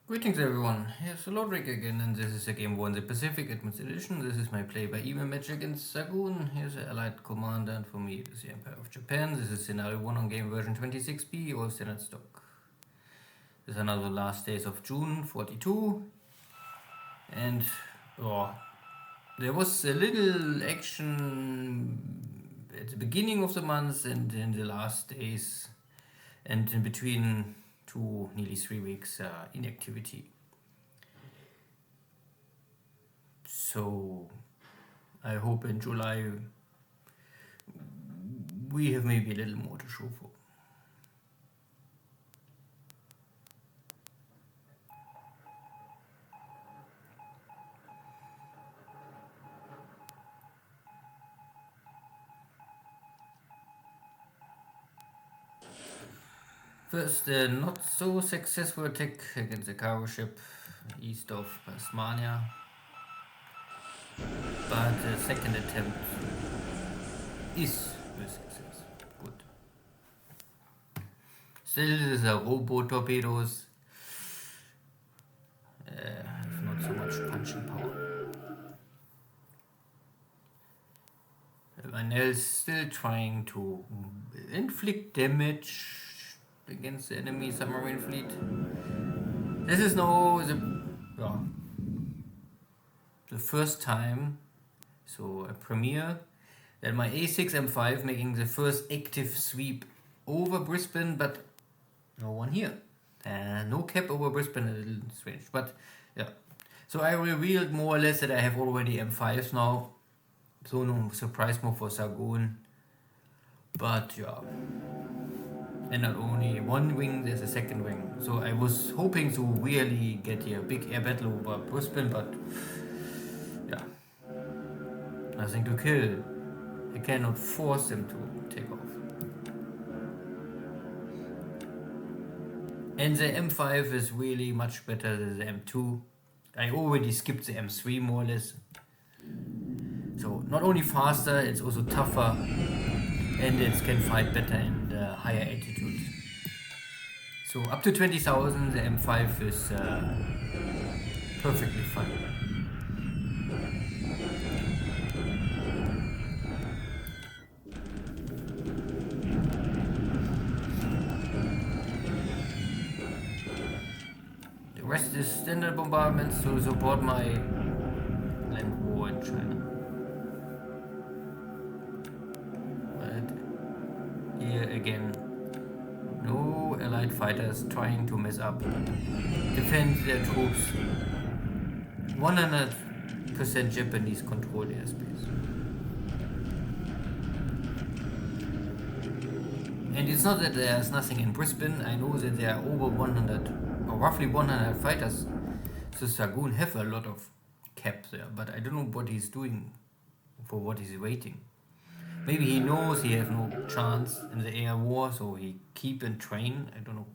Greetings everyone, here's Lodrik again, and this is a Game War in the Pacific Advanced Edition. This is my play by PBEM match against Xargun. Here's the Allied Commander, and for me it is the Empire of Japan. This is Scenario 1 on game version 26B, all standard stock. This is another last days of June 42, and there was a little action at the beginning of the month and in the last days, and in between nearly 3 weeks inactivity. So I hope in July we have maybe a little more to show for. First, not so successful attack against the cargo ship east of Tasmania, but the second attempt is a success. Good. Still, these are rowboat torpedoes. Have not so much punching power. Manel's still trying to inflict damage against the enemy submarine fleet. This is now the first time, so a premiere, that my A6 M5 making the first active sweep over Brisbane, but no one here. No cap over Brisbane, a little strange, but yeah. So I revealed more or less that I have already M5s now, so no surprise move for Xargun, but yeah. And not only one wing, there's a second wing. So I was hoping to really get here a big air battle over Brisbane, but yeah, nothing to kill. I cannot force them to take off. And the M5 is really much better than the M2. I already skipped the M3 more or less. So not only faster, it's also tougher, and it can fight better in higher altitude. So up to 20,000, the M5 is perfectly fine. The rest is standard bombardments to support my land war in China. Here again, no Allied fighters trying to mess up, defend their troops. 100% Japanese controlled airspace. And it's not that there's nothing in Brisbane. I know that there are over 100 or roughly 100 fighters. So Xargun have a lot of cap there, but I don't know what he's doing, for what he's waiting. Maybe he knows he has no chance in the air war, so he keep and train, I don't know.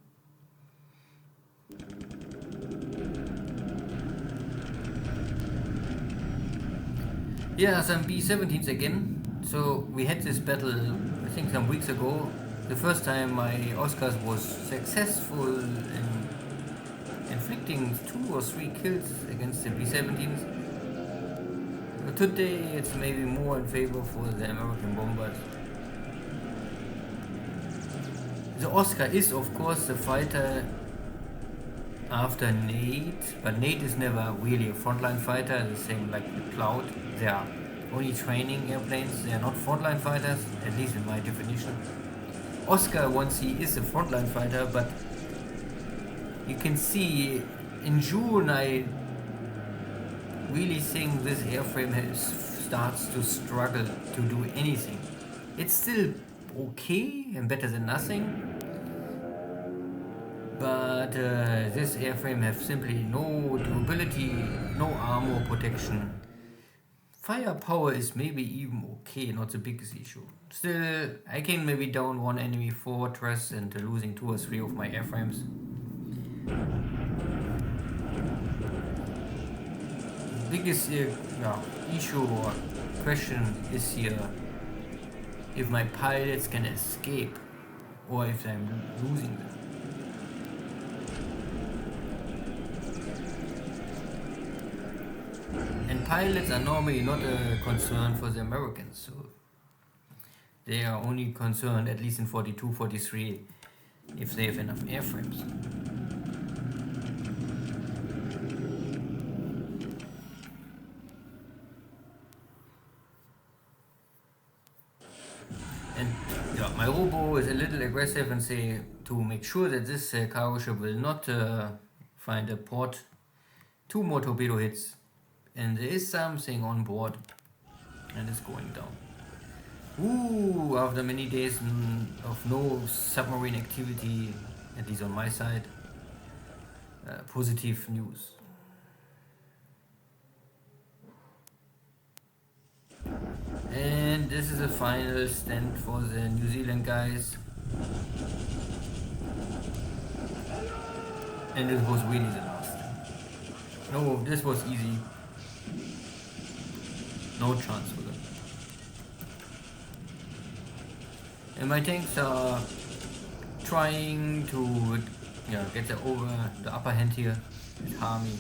Yeah, some B-17s again. So we had this battle, I think some weeks ago. The first time my Oscars was successful in inflicting 2 or 3 kills against the B-17s. Today it's maybe more in favor for the American bombers. The Oscar is of course the fighter after Nate, but Nate is never really a frontline fighter, the same like the Cloud. They are only training airplanes, they are not frontline fighters, at least in my definition. Oscar, once he is a frontline fighter, but you can see in June I really think this airframe starts to struggle to do anything. It's still okay and better than nothing, but this airframe has simply no durability, no armor protection. Firepower is maybe even okay, not the biggest issue. Still, I can maybe down one enemy fortress and losing 2 or 3 of my airframes. Biggest issue or question is here if my pilots can escape or if I'm losing them. pilots are normally not a concern for the Americans, so they are only concerned, at least in 42, 43, if they have enough airframes. And yeah, my robo is a little aggressive and say to make sure that this cargo ship will not find a port, 2 more torpedo hits, and there is something on board, and it's going down. Ooh, after many days of no submarine activity, at least on my side, positive news. And this is a final stand for the New Zealand guys. And this was really the last. No, this was easy. No chance for them. And my tanks are trying to get the upper hand here at Harmy,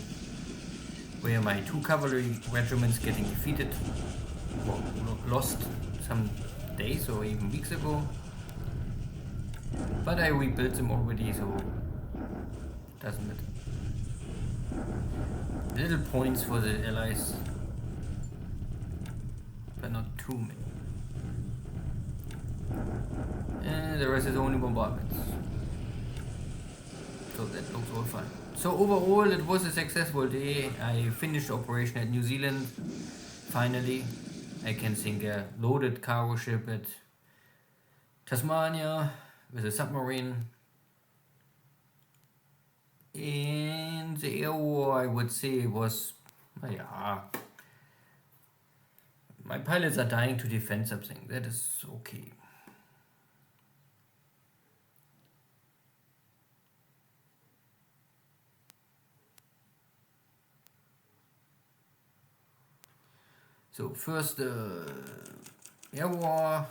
where my 2 cavalry regiments getting defeated, or lost some days or even weeks ago. But I rebuilt them already, so doesn't matter. Little points for the allies, but not too many. And the rest is only bombardments. So that looks all fine. So overall it was a successful day. I finished operation at New Zealand. Finally, I can sink a loaded cargo ship at Tasmania with a submarine. In the air war, I would say was, my pilots are dying to defend something. That is okay. So first air war,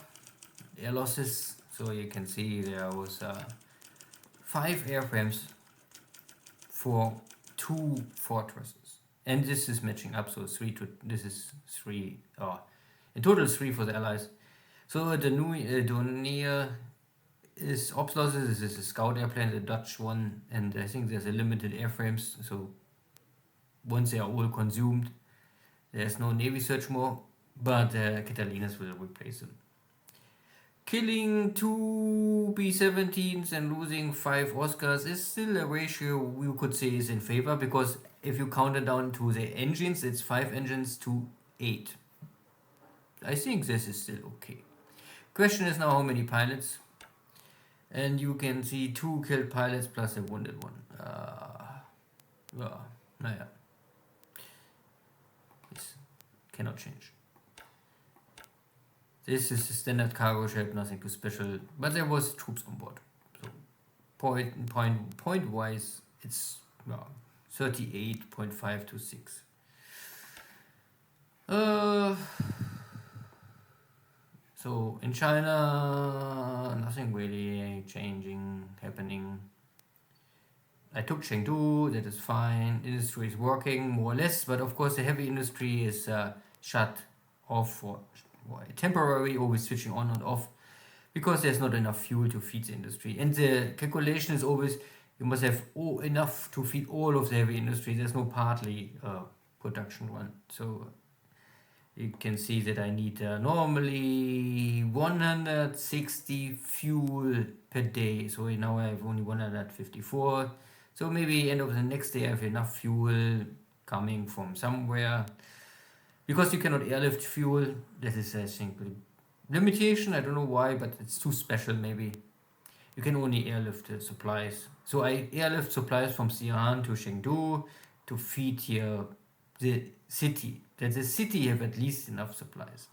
air losses. So you can see there was 5 airframes for 2 fortresses, and this is matching up. So this is 3. In total 3 for the allies. So the new Dornier is ops losses. This is a scout airplane, the Dutch one, and I think there's a limited airframes. So once they are all consumed, there's no Navy search more, but Catalinas will replace them. Killing 2 B-17s and losing 5 Oscars is still a ratio we could say is in favor, because if you count it down to the engines, it's 5 engines to 8. I think this is still okay. Question is now how many pilots, and you can see 2 killed pilots plus a wounded one. This cannot change. This is a standard cargo ship, nothing too special, but there was troops on board. So point wise, it's 38.5 to 6. So in China, nothing really happening. I took Chengdu, that is fine. Industry is working more or less, but of course the heavy industry is shut off for temporary, always switching on and off, because there's not enough fuel to feed the industry. And the calculation is always you must have enough to feed all of the heavy industry. There's no partly production one. So you can see that I need normally 160 fuel per day. So now I have only 154. So maybe end of the next day I have enough fuel coming from somewhere. Because you cannot airlift fuel, that is I think a limitation, I don't know why, but it's too special maybe. You can only airlift supplies. So I airlift supplies from Xi'an to Chengdu to feed here the city. That the city have at least enough supplies.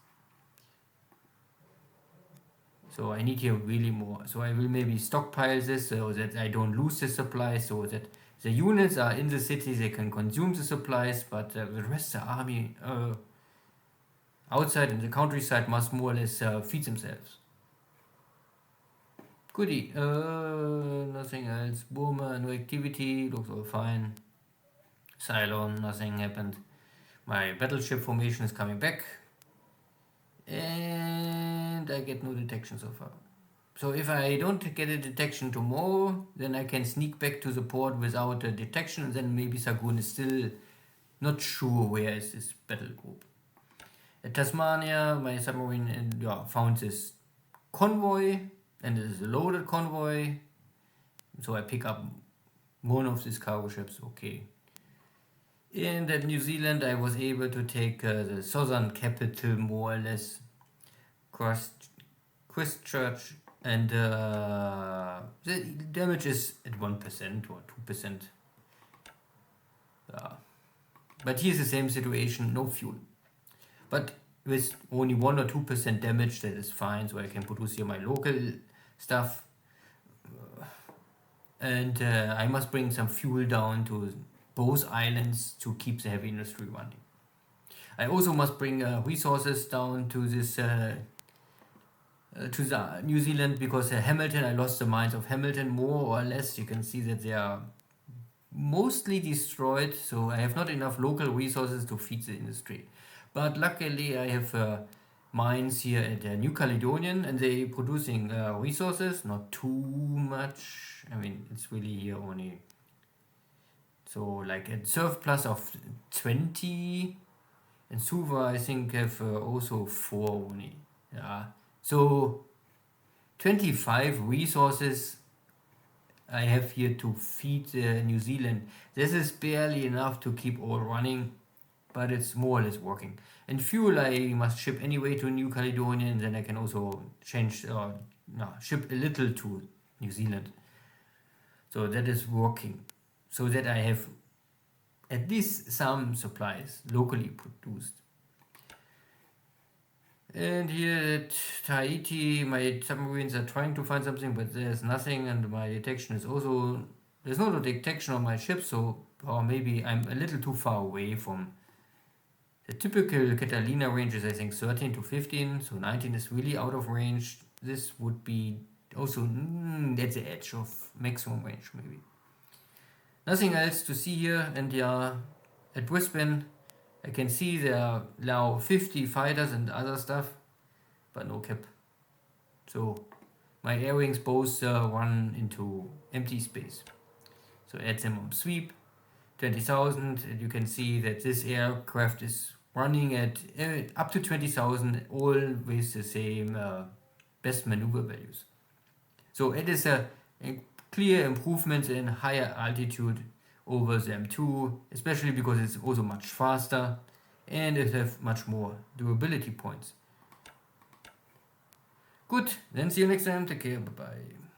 So I need here really more. So I will maybe stockpile this so that I don't lose the supplies, so that the units are in the city, they can consume the supplies, but the rest of the army outside in the countryside must more or less feed themselves. Goodie. Nothing else. Burma, no activity, looks all fine. Ceylon, nothing happened. My battleship formation is coming back. And I get no detection so far. So if I don't get a detection tomorrow, then I can sneak back to the port without a detection, and then maybe Xargun is still not sure where is this battle group. At Tasmania, my submarine found this convoy, and it is a loaded convoy. So I pick up one of these cargo ships, okay. And at New Zealand, I was able to take the southern capital more or less, Christchurch, and the damage is at 1% or 2%. But here's the same situation, no fuel. But with only 1 or 2% damage, that is fine, so I can produce here my local stuff. And I must bring some fuel down to both islands to keep the heavy industry running. I also must bring resources down to this to the New Zealand, because Hamilton, I lost the mines of Hamilton more or less. You can see that they are mostly destroyed, so I have not enough local resources to feed the industry. But luckily I have mines here at New Caledonian, and they producing resources, not too much. I mean, it's really here only, so like a surplus of 20, and Suva I think have also 4 only. Yeah, so 25 resources I have here to feed New Zealand. This is barely enough to keep all running, but it's more or less working. And fuel I must ship anyway to New Caledonia, and then I can also change ship a little to New Zealand. So that is working, so that I have at least some supplies locally produced. And here at Tahiti, my submarines are trying to find something, but there's nothing, and my detection is also, there's no detection on my ship, so, or maybe I'm a little too far away from the typical Catalina range is I think 13 to 15, so 19 is really out of range. This would be also at the edge of maximum range maybe. Nothing else to see here, and yeah, at Brisbane I can see there are now 50 fighters and other stuff, but no cap. So my air wings both run into empty space. So add them on sweep, 20,000, and you can see that this aircraft is running at up to 20,000, all with the same best maneuver values. So it is a clear improvement in higher altitude over the M2, especially because it's also much faster and it has much more durability points. Good, then see you next time. Take care, bye bye.